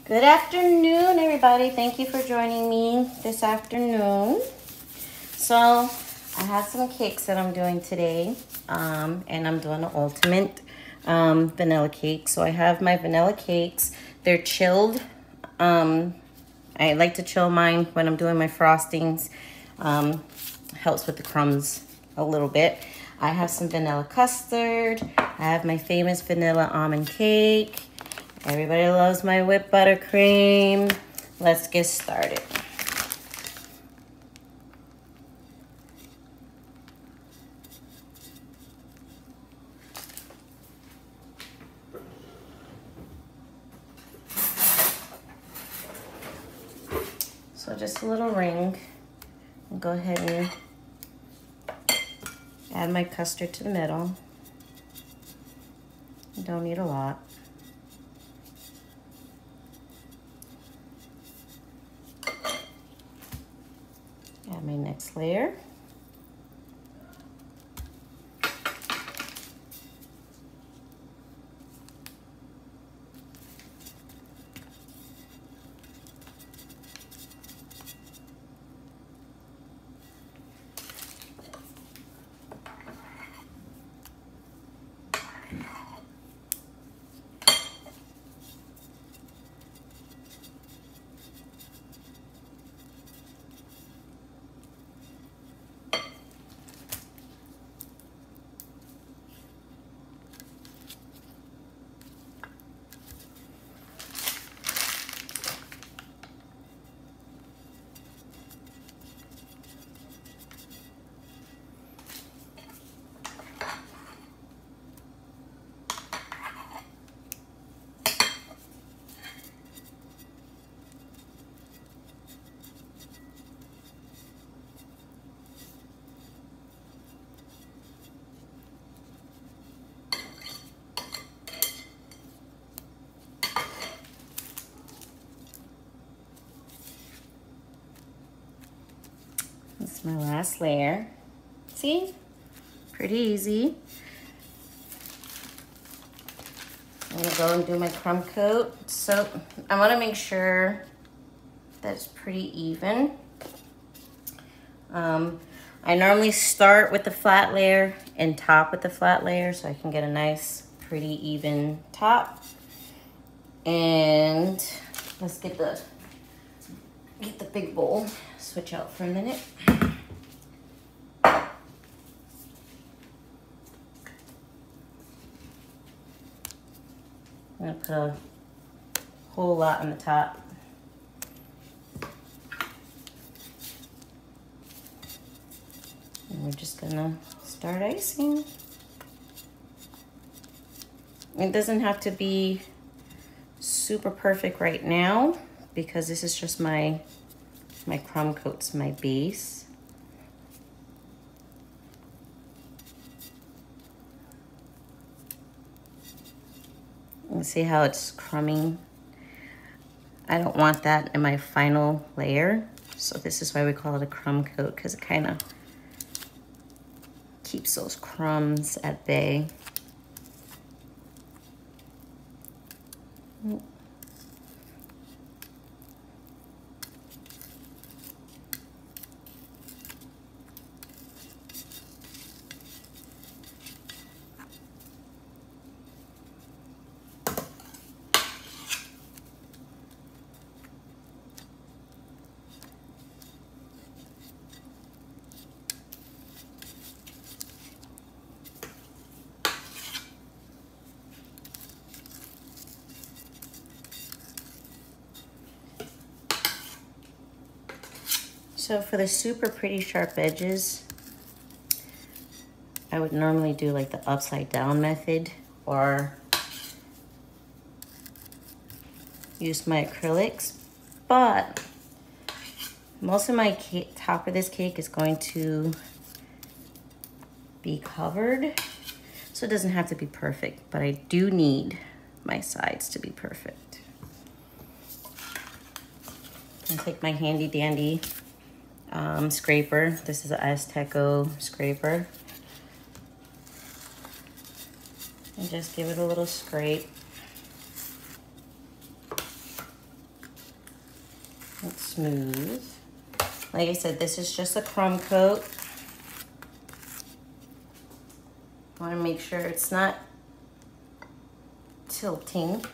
Good afternoon, everybody. Thank you for joining me this afternoon. So I have some cakes that I'm doing today, and I'm doing the ultimate vanilla cake. So I have my vanilla cakes. They're chilled. I like to chill mine when I'm doing my frostings. Helps with the crumbs a little bit. I have some vanilla custard. I have my famous vanilla almond cake. Everybody loves my whipped buttercream. Let's get started. So just a little ring. I'll go ahead and add my custard to the middle. You don't need a lot. Add my next layer. This is my last layer. See? Pretty easy. I'm gonna go and do my crumb coat. So I wanna make sure that it's pretty even. I normally start with the flat layer and top with the flat layer so I can get a nice, pretty even top. And let's get the big bowl. Switch out for a minute. I'm gonna put a whole lot on the top. And we're just gonna start icing. It doesn't have to be super perfect right now because this is just my crumb coat's my base. You see how it's crumbing? I don't want that in my final layer. So this is why we call it a crumb coat, because it kind of keeps those crumbs at bay. So for the super pretty sharp edges, I would normally do like the upside down method or use my acrylics, but most of my top of this cake is going to be covered, so it doesn't have to be perfect, but I do need my sides to be perfect. And take my handy dandy scraper. This is an Azteco scraper. And just give it a little scrape. smooth. Like I said, this is just a crumb coat. I want to make sure it's not tilting.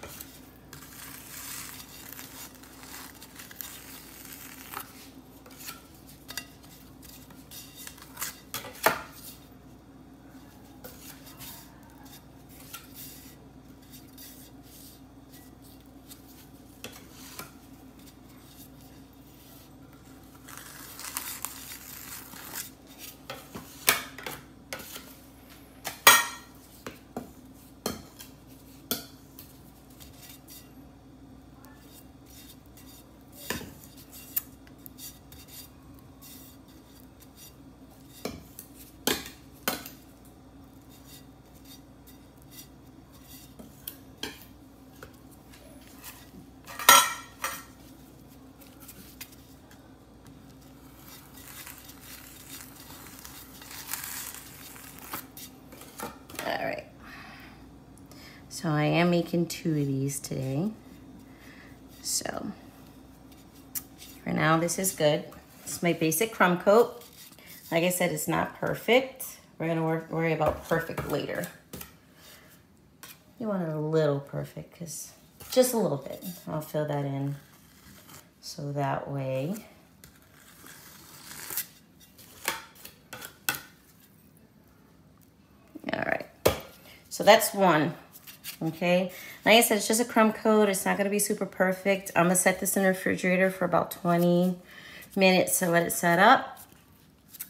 All right, so I am making 2 of these today. So for now, this is good. It's my basic crumb coat. Like I said, it's not perfect. We're gonna worry about perfect later. You want it a little perfect, because just a little bit. I'll fill that in so that way. All right, so that's one, okay? Like I said, it's just a crumb coat. It's not gonna be super perfect. I'm gonna set this in the refrigerator for about 20 minutes to let it set up.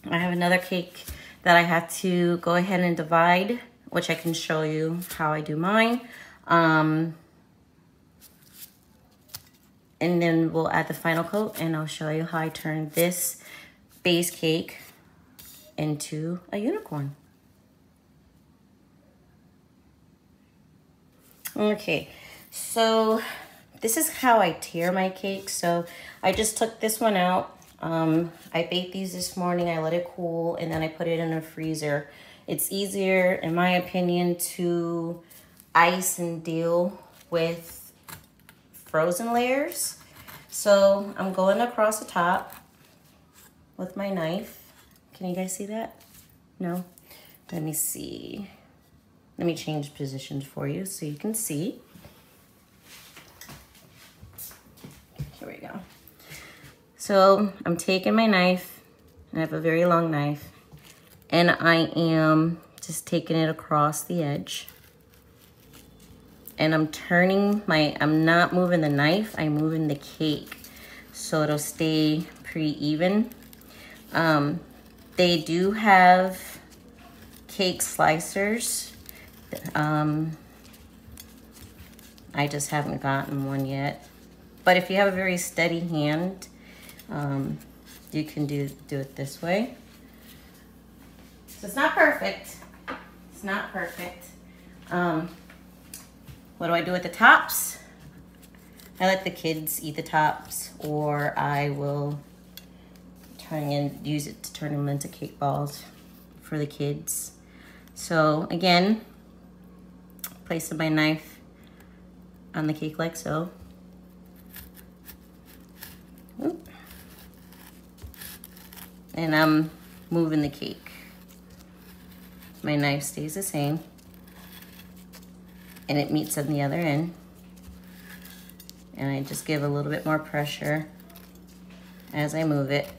I have another cake that I have to go ahead and divide, which I can show you how I do mine. And then we'll add the final coat, and I'll show you how I turn this base cake into a unicorn. Okay, so this is how I tear my cake. So I just took this one out. I baked these this morning. I let it cool, and then I put it in a freezer. It's easier, in my opinion, to ice and deal with frozen layers. So I'm going across the top with my knife. Can you guys see that? No? Let me see. Let me change positions for you so you can see. Here we go. So I'm taking my knife. I have a very long knife. And I am just taking it across the edge. And I'm turning I'm not moving the knife, I'm moving the cake. So it'll stay pretty even. They do have cake slicers. I just haven't gotten one yet. But if you have a very steady hand, you can do it this way. So it's not perfect. It's not perfect. What do I do with the tops? I let the kids eat the tops, or I will use it to turn them into cake balls for the kids. So again, placing my knife on the cake like so. Oop. And I'm moving the cake. My knife stays the same, and it meets on the other end. And I just give a little bit more pressure as I move it.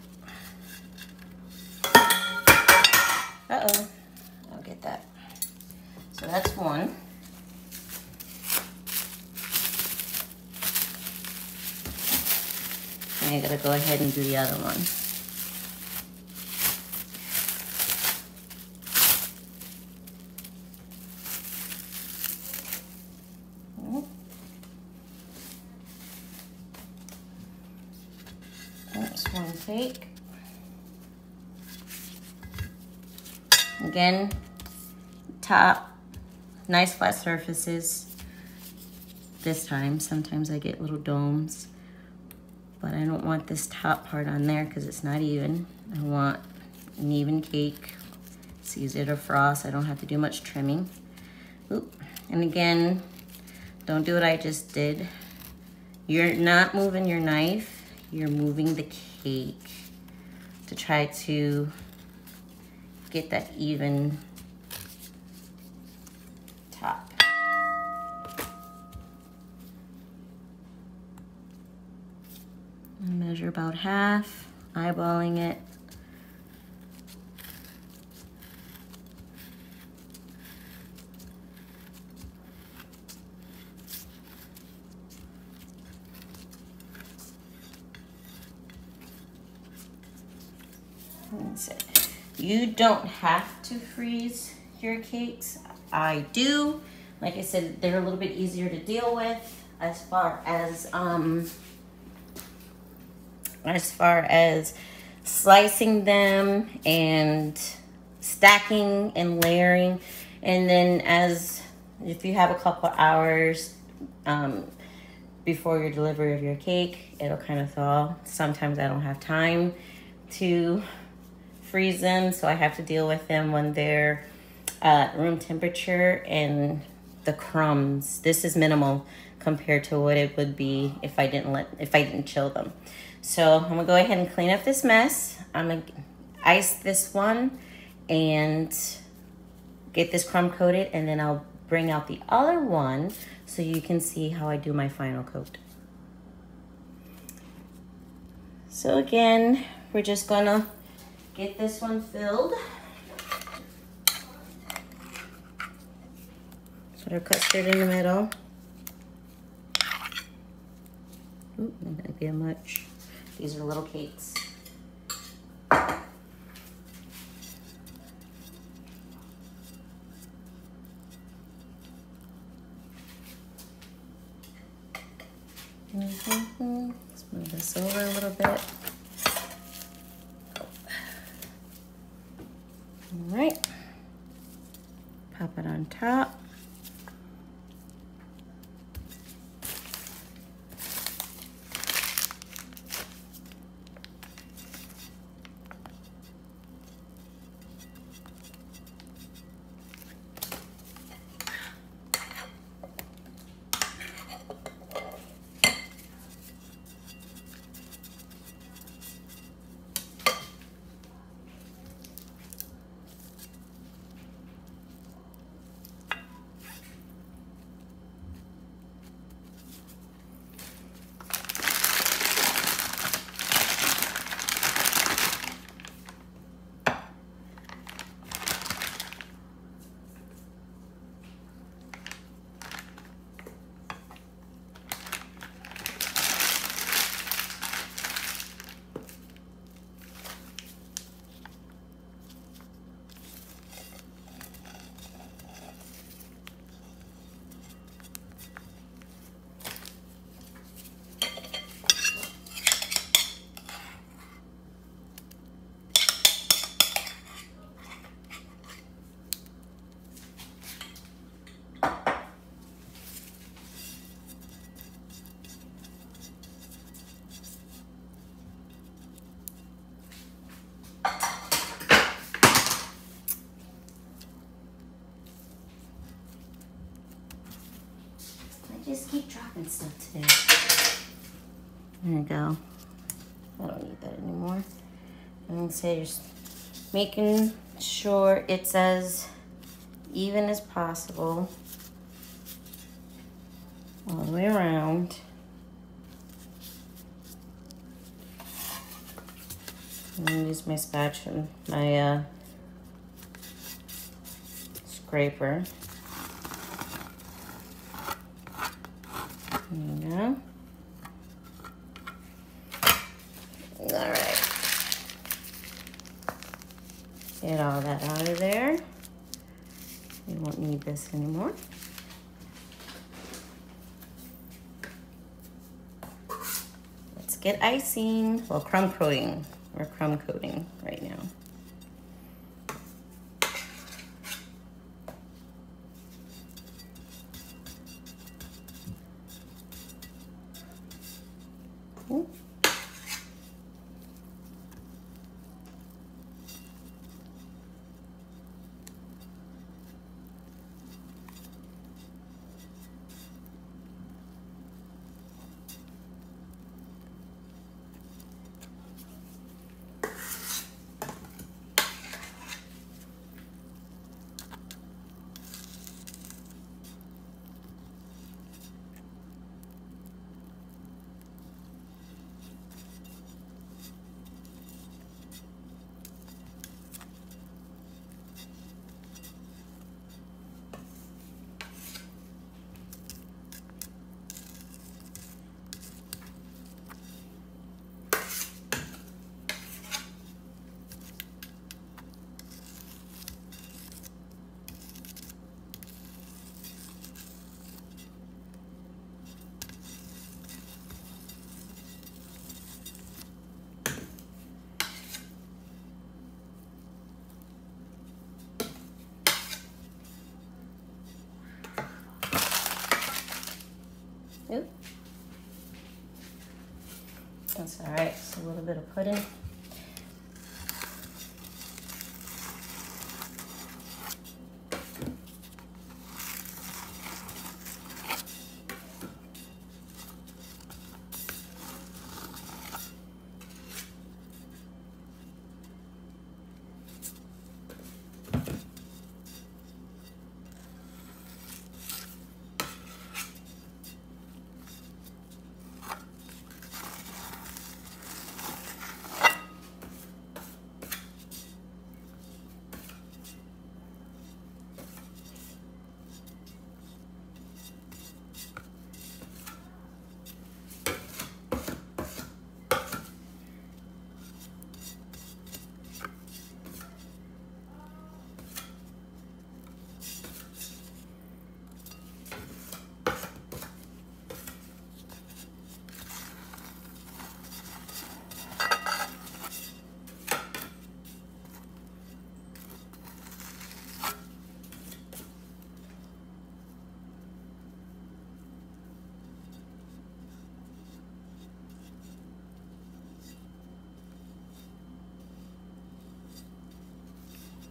Uh-oh, I'll get that. So that's one. And I gotta go ahead and do the other one. That's one cake. Again, top, nice flat surfaces. This time, sometimes I get little domes, but I don't want this top part on there because it's not even. I want an even cake. It's easier to frost. I don't have to do much trimming. Oop. And again, don't do what I just did. You're not moving your knife. you're moving the cake to try to get that even top. Measure about half, eyeballing it. That's it. You don't have to freeze your cakes. I do. Like I said, they're a little bit easier to deal with as far as slicing them and stacking and layering. And then if you have a couple hours before your delivery of your cake, it'll kind of thaw. Sometimes I don't have time to freeze them, so I have to deal with them when they're room temperature. And the crumbs, this is minimal compared to what it would be if I didn't chill them. So I'm gonna go ahead and clean up this mess. I'm gonna ice this one and get this crumb coated, and then I'll bring out the other one so you can see how I do my final coat. So again, we're just gonna get this one filled. Put our custard in the middle. Ooh, that might be a much. These are little cakes. Let's move this over a little bit. All right, pop it on top. Just keep dropping stuff today. There you go. I don't need that anymore. And so you're just making sure it's as even as possible all the way around. And use my spatula, my scraper. There you go. All right. Get all that out of there. We won't need this anymore. Let's get icing. Well, crumb coating. We're crumb coating right now. Ooh. That's all right, just a little bit of pudding.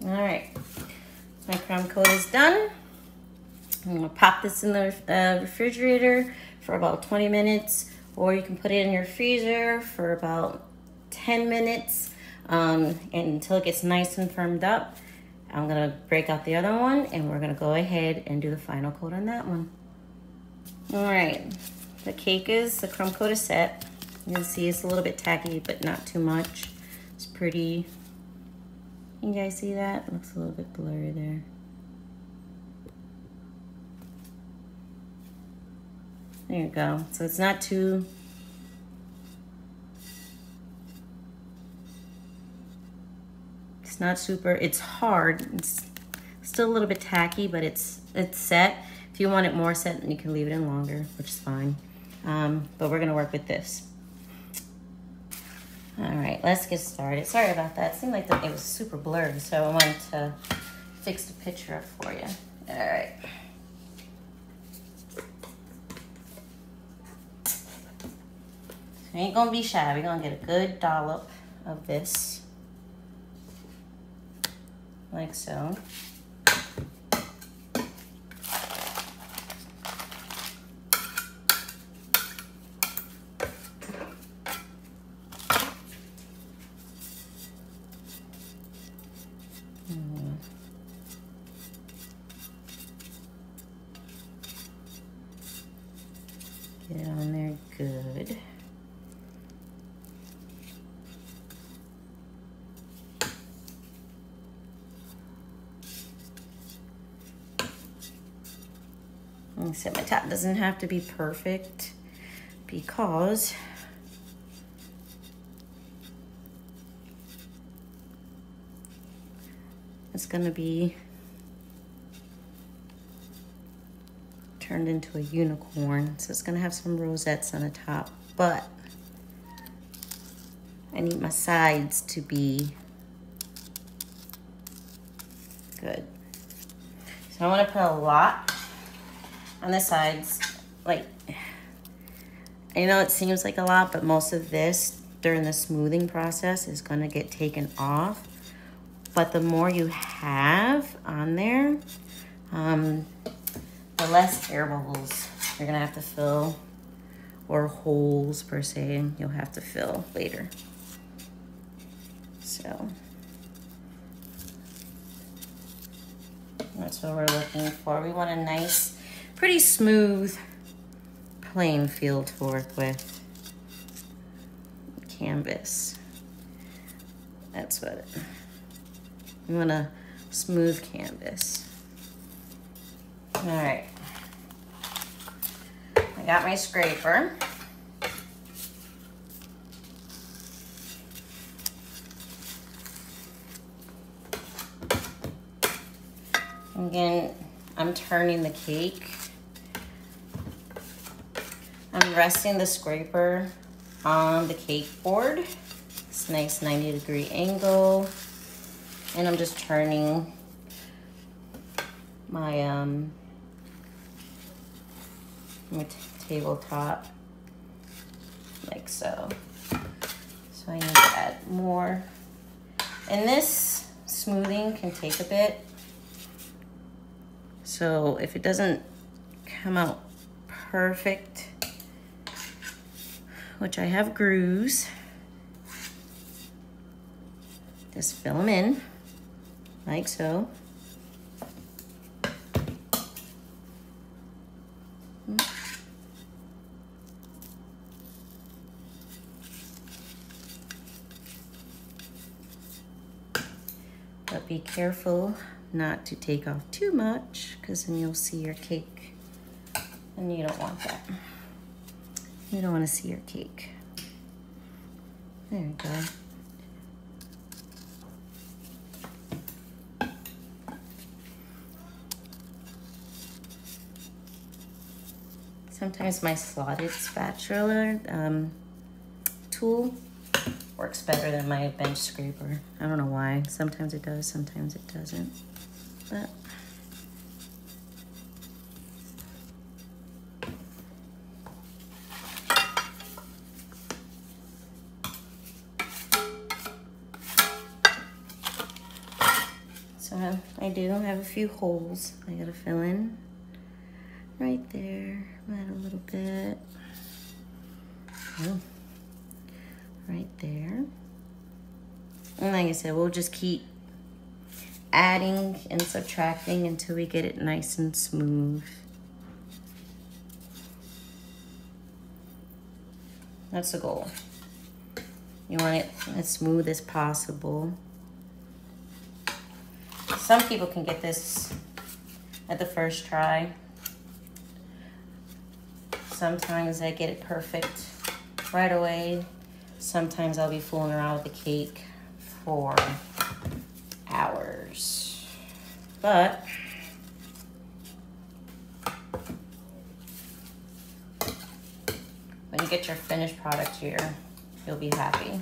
All right, my crumb coat is done. I'm gonna pop this in the refrigerator for about 20 minutes, or you can put it in your freezer for about 10 minutes and until it gets nice and firmed up. I'm gonna break out the other one and we're gonna go ahead and do the final coat on that one. All right, the crumb coat is set. You can see it's a little bit tacky, but not too much. It's pretty. You guys see that? It looks a little bit blurry there. There you go. So it's not too, it's not super, it's hard. It's still a little bit tacky, but it's set. If you want it more set, then you can leave it in longer, which is fine. But we're gonna work with this. All right, let's get started. Sorry about that. It seemed like it was super blurry, so I wanted to fix the picture up for you. All right. We ain't gonna be shy. We're gonna get a good dollop of this, like so. Get it on there good. Like I said, my top doesn't have to be perfect because it's gonna be turned into a unicorn. So it's gonna have some rosettes on the top, but I need my sides to be good. So I wanna put a lot on the sides. Like, I know it seems like a lot, but most of this during the smoothing process is gonna get taken off. But the more you have on there, the less air bubbles you're gonna have to fill, or holes per se, you'll have to fill later. So that's what we're looking for. We want a nice, pretty smooth, plain feel to work with. Canvas. That's what we want, a smooth canvas. All right, I got my scraper. Again, I'm turning the cake. I'm resting the scraper on the cake board. It's a nice 90-degree angle. And I'm just turning my my tabletop like so. So I need to add more. And this smoothing can take a bit. So if it doesn't come out perfect, which I have grooves, just fill them in like so. But be careful not to take off too much, because then you'll see your cake, and you don't want that. You don't want to see your cake. There you go. Sometimes my slotted spatula tool works better than my bench scraper. I don't know why. Sometimes it does, sometimes it doesn't. But so I do have a few holes I gotta fill in. Right there, add a little bit. Oh. Right there. And like I said, we'll just keep adding and subtracting until we get it nice and smooth. That's the goal. You want it as smooth as possible. Some people can get this at the first try. Sometimes I get it perfect right away. Sometimes I'll be fooling around with the cake for hours. But when you get your finished product here, you'll be happy.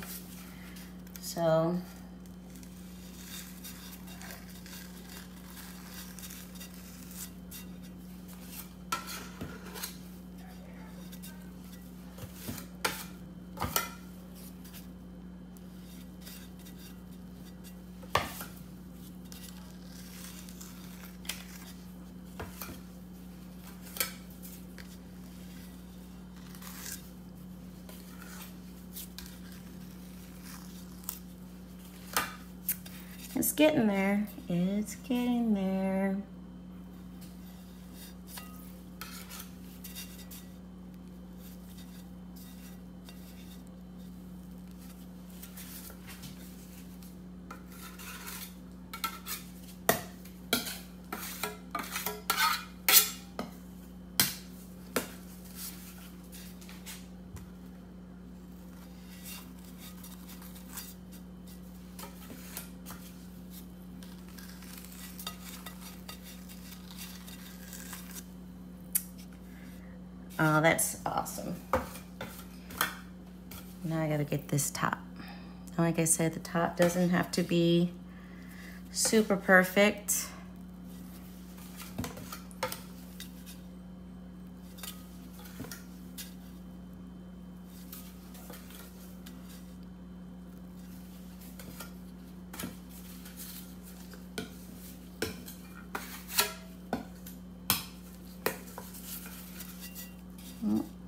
So it's getting there. It's getting there. Oh, that's awesome. Now I gotta get this top. Like I said, the top doesn't have to be super perfect.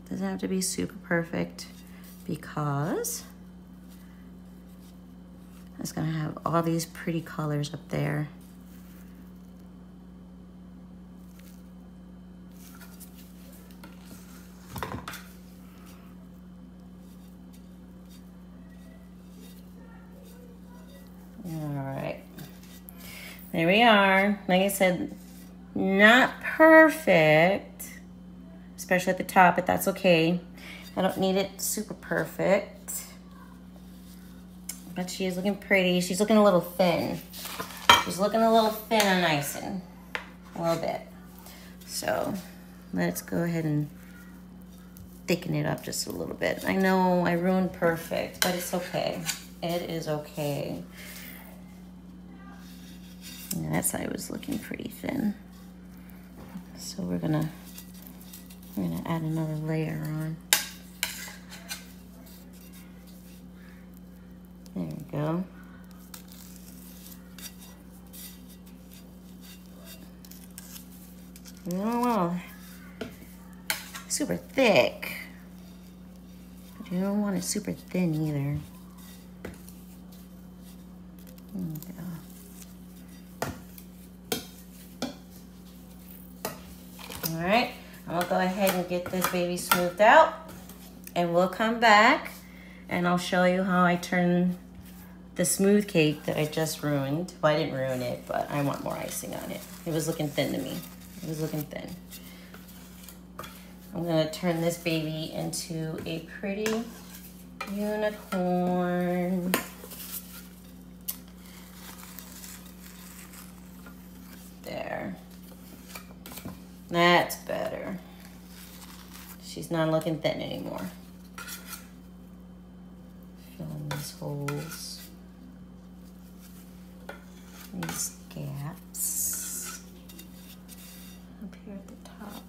Doesn't have to be super perfect because it's gonna have all these pretty colors up there. All right, there we are. Like I said, not perfect, especially at the top, but that's okay. I don't need it super perfect. But she is looking pretty. She's looking a little thin. She's looking a little thin on icing. A little bit. So let's go ahead and thicken it up just a little bit. I know I ruined perfect, but it's okay. It is okay. And that side was looking pretty thin. So we're gonna add another layer on. super thick. But you don't want it super thin either. All right, I'm gonna go ahead and get this baby smoothed out, and we'll come back and I'll show you how I turn the smooth cake that I just ruined. Well, I didn't ruin it, but I want more icing on it. It was looking thin to me. It was looking thin. I'm gonna turn this baby into a pretty unicorn. There. That's better. She's not looking thin anymore. Filling these holes. These gaps. Up here at the top.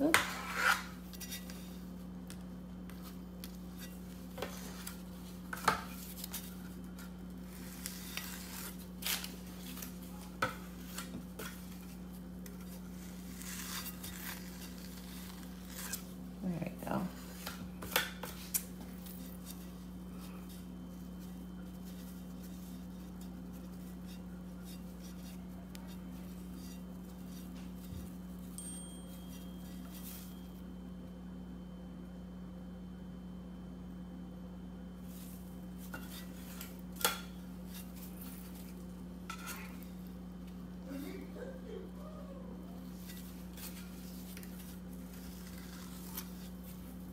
Oops. There we go.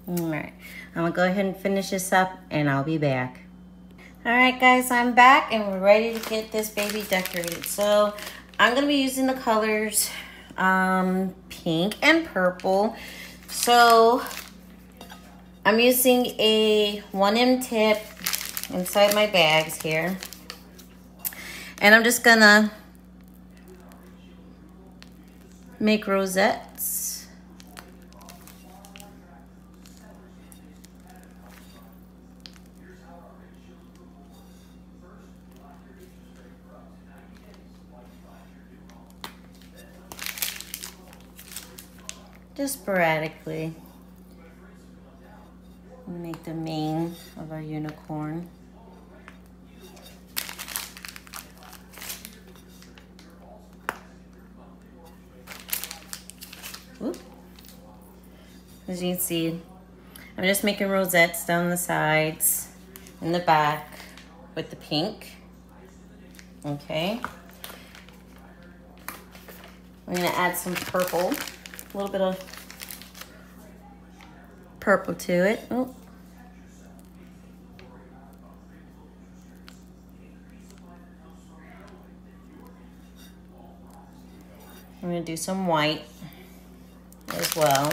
All right, I'm gonna go ahead and finish this up and I'll be back. All right, guys, I'm back and we're ready to get this baby decorated. So I'm gonna be using the colors pink and purple. So I'm using a 1M tip inside my bags here. And I'm just gonna make rosettes. Just sporadically. Make the mane of our unicorn. Oop. As you can see, I'm just making rosettes down the sides and the back with the pink. Okay. I'm gonna add some purple, a little bit of purple to it. Oh. I'm gonna do some white as well.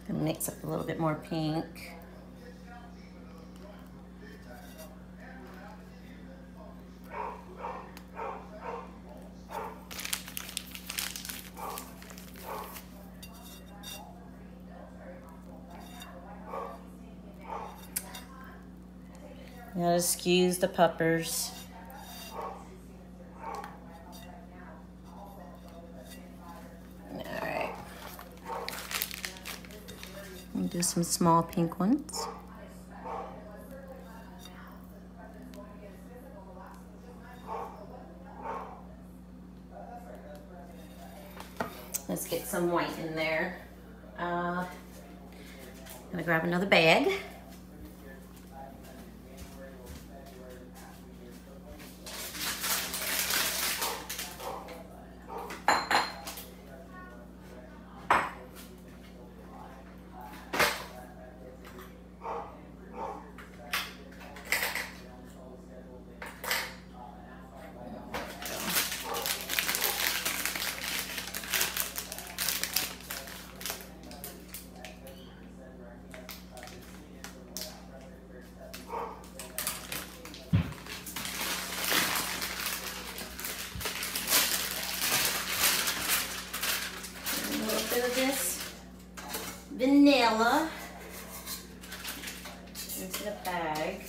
And mix up a little bit more pink. Gotta excuse the puppers. Alright. We'll do some small pink ones. Let's get some white in there. Gonna grab another bag. Of this vanilla into the bag.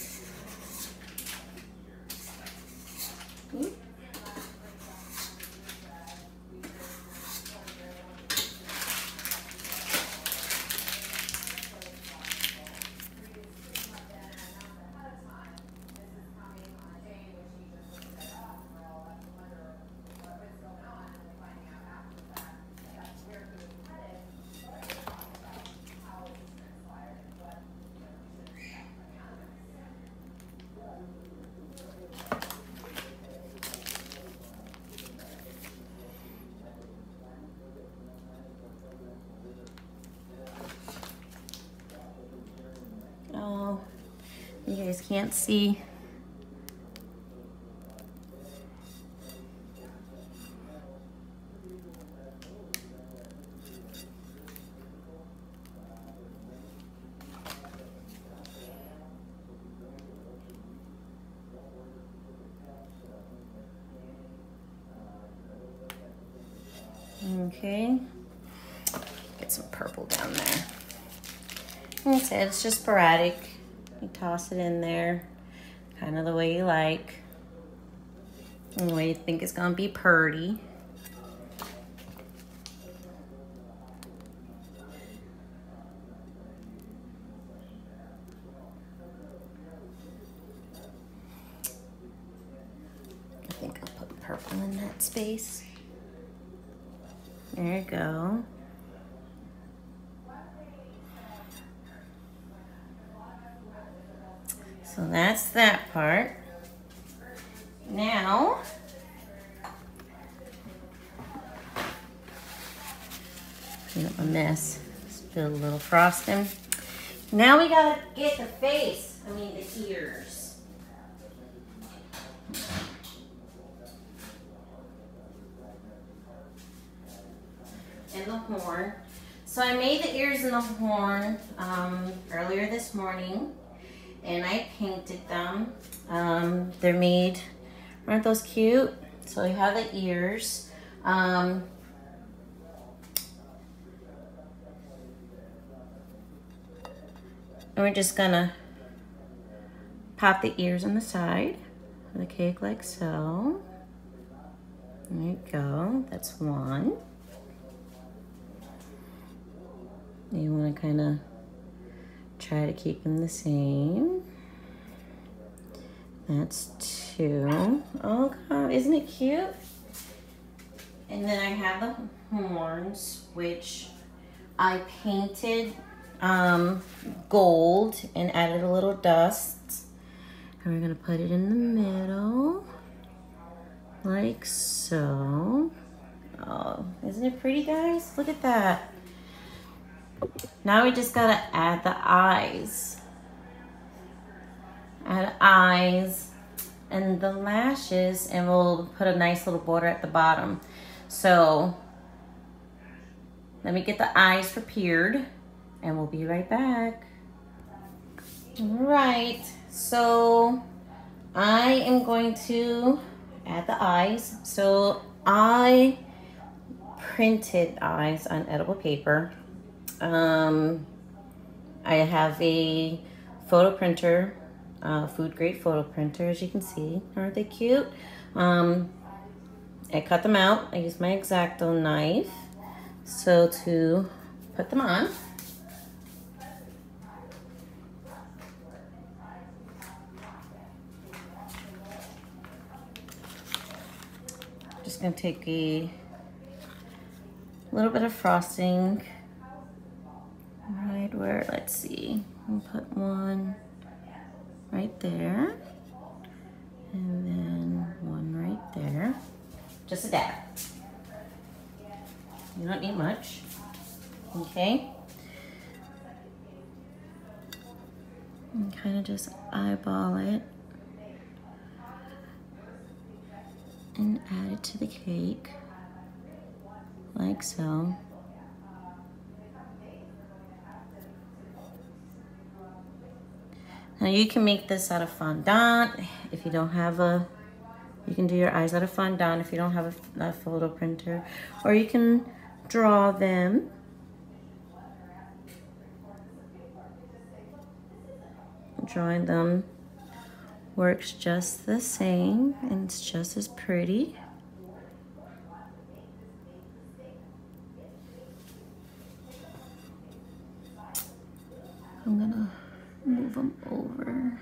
Oh, you guys can't see. Okay, get some purple down there. Like I said, it's just sporadic. You toss it in there, kind of the way you like, and the way you think it's gonna be pretty. I think I'll put purple in that space. There you go. So that's that part. Now, clean up my mess. Spill a little frosting. Now we gotta get the face, the ears. And the horn. So I made the ears and the horn earlier this morning, and I painted them. They're made, aren't those cute? So you have the ears. And we're just gonna pop the ears on the side of the cake like so. There you go, that's one. You want to kind of try to keep them the same. That's two. Oh God, isn't it cute? And then I have the horns, which I painted gold and added a little dust. And we're gonna put it in the middle, like so. Oh, isn't it pretty, guys? Look at that. Now we just gotta add the eyes. Add eyes and the lashes, and we'll put a nice little border at the bottom. So let me get the eyes prepared and we'll be right back. All right, so I am going to add the eyes. So I printed eyes on edible paper. I have a photo printer food grade photo printer, as you can see. Aren't they cute? I cut them out. I used my X-Acto knife. So to put them on, just gonna take a little bit of frosting right where, let's see, I'll put one right there, and then one right there, just a dab. You don't need much, okay? And kind of just eyeball it and add it to the cake, like so. Now you can make this out of fondant if you don't have a, you can do your eyes out of fondant if you don't have a photo printer, or you can draw them. Drawing them works just the same, and it's just as pretty. I'm gonna move them over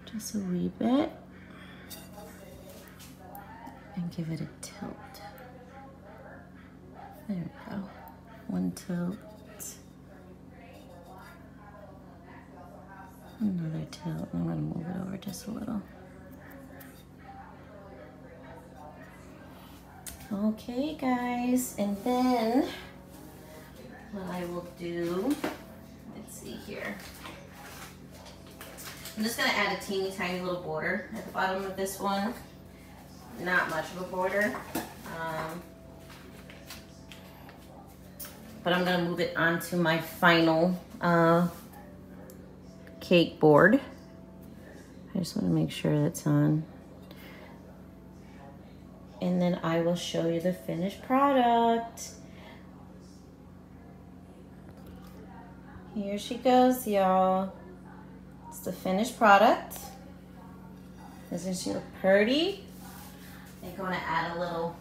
just a wee bit and give it a tilt. There we go. One tilt. Another tilt. I'm gonna move it over just a little. Okay, guys, and then what I will do, let's see here. I'm just gonna add a teeny tiny little border at the bottom of this one. Not much of a border. But I'm gonna move it onto my final cake board. I just wanna make sure that's on. And then I will show you the finished product. Here she goes, y'all. It's the finished product. Doesn't she look pretty? I think I'm gonna add a little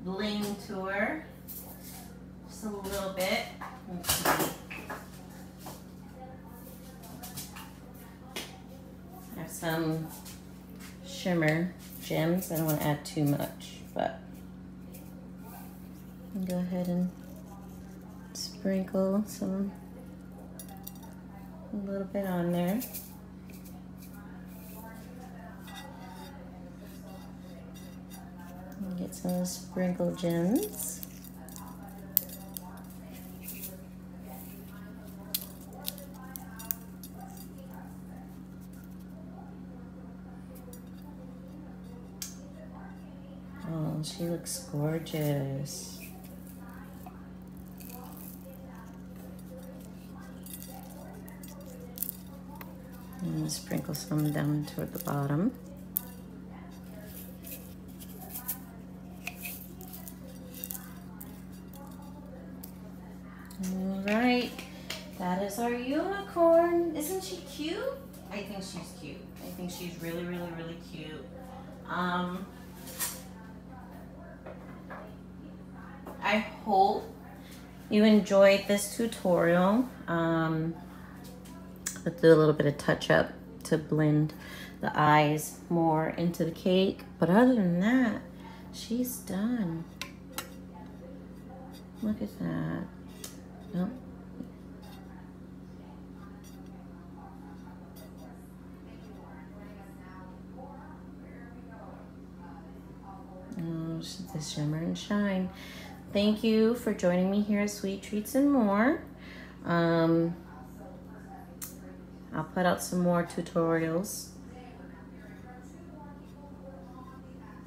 bling to her. Just a little bit. Let's see. I have some shimmer gems. I don't want to add too much, but I'll go ahead and sprinkle some, a little bit on there. And get some sprinkle gems. Oh, she looks gorgeous. And sprinkle some down toward the bottom. All right, that is our unicorn. Isn't she cute? I think she's cute. I think she's really, really, really cute. I hope you enjoyed this tutorial. Let's do a little bit of touch up to blend the eyes more into the cake. But other than that, she's done. Look at that. Nope. Oh, the shimmer and shine. Thank you for joining me here at Sweet Treats and More. I'll put out some more tutorials.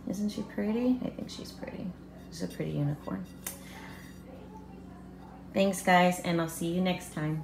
Isn't she pretty? I think she's pretty. She's a pretty unicorn. Thanks, guys, and I'll see you next time.